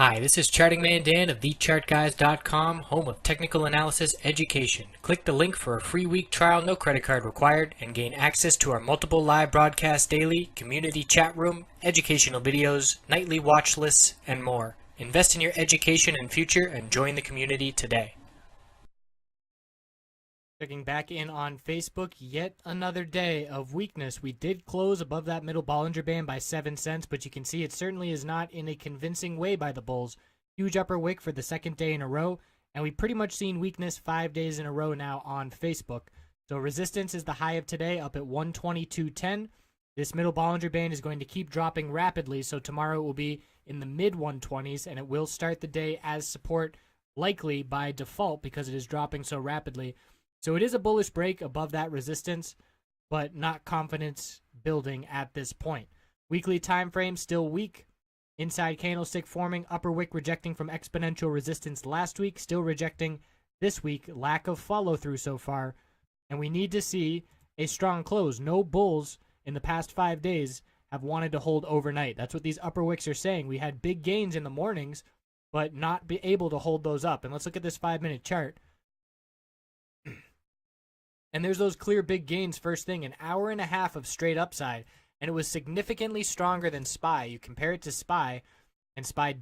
Hi, this is Charting Man Dan of TheChartGuys.com, home of technical analysis education. Click the link for a free week trial, no credit card required, and gain access to our multiple live broadcasts daily, community chat room, educational videos, nightly watch lists, and more. Invest in your education and future and join the community today. Checking back in on Facebook, yet another day of weakness. We did close above that middle Bollinger Band by 7 cents, but you can see it certainly is not in a convincing way by the bulls. Huge upper wick for the second day in a row, and we've pretty much seen weakness 5 days in a row now on Facebook. So resistance is the high of today, up at 122.10. This middle Bollinger Band is going to keep dropping rapidly, so tomorrow it will be in the mid 120s, and it will start the day as support, likely by default because it is dropping so rapidly. So it is a bullish break above that resistance, but not confidence building at this point. Weekly time frame still weak. Inside candlestick forming, upper wick rejecting from exponential resistance last week, still rejecting this week. Lack of follow through so far, and we need to see a strong close. No bulls in the past 5 days have wanted to hold overnight. That's what these upper wicks are saying. We had big gains in the mornings, but not be able to hold those up. And let's look at this 5-minute chart. And there's those clear big gains first thing, an hour and a half of straight upside, and it was significantly stronger than SPY. You compare it to SPY, and SPY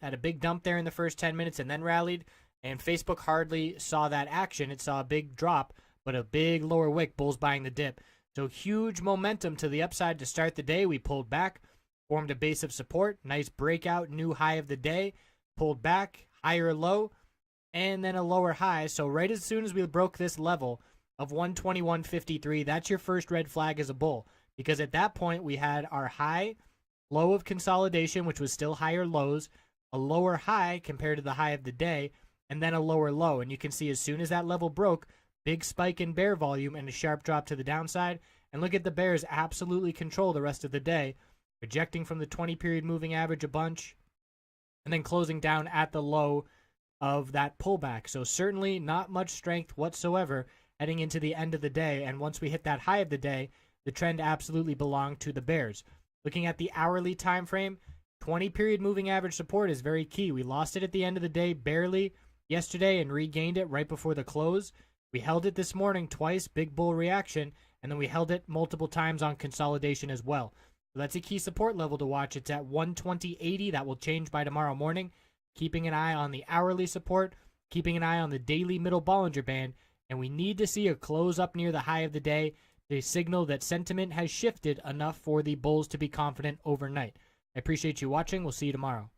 had a big dump there in the first 10 minutes and then rallied, and Facebook hardly saw that action. It saw a big drop, but a big lower wick, bulls buying the dip. So huge momentum to the upside to start the day. We pulled back, formed a base of support, nice breakout, new high of the day, pulled back, higher low, and then a lower high. So right as soon as we broke this level of 121.53, that's your first red flag as a bull, because at that point we had our high, low of consolidation, which was still higher lows, a lower high compared to the high of the day, and then a lower low. And you can see as soon as that level broke, big spike in bear volume and a sharp drop to the downside. And look at the bears absolutely control the rest of the day, rejecting from the 20-period moving average a bunch, and then closing down at the low of that pullback. So certainly not much strength whatsoever heading into the end of the day, and once we hit that high of the day, the trend absolutely belonged to the bears. Looking at the hourly time frame, 20-period moving average support is very key. We lost it at the end of the day barely yesterday and regained it right before the close. We held it this morning twice, big bull reaction, and then we held it multiple times on consolidation as well. So that's a key support level to watch. It's at 120.80. That will change by tomorrow morning. Keeping an eye on the hourly support, keeping an eye on the daily middle Bollinger Band, and we need to see a close up near the high of the day to signal that sentiment has shifted enough for the bulls to be confident overnight. I appreciate you watching. We'll see you tomorrow.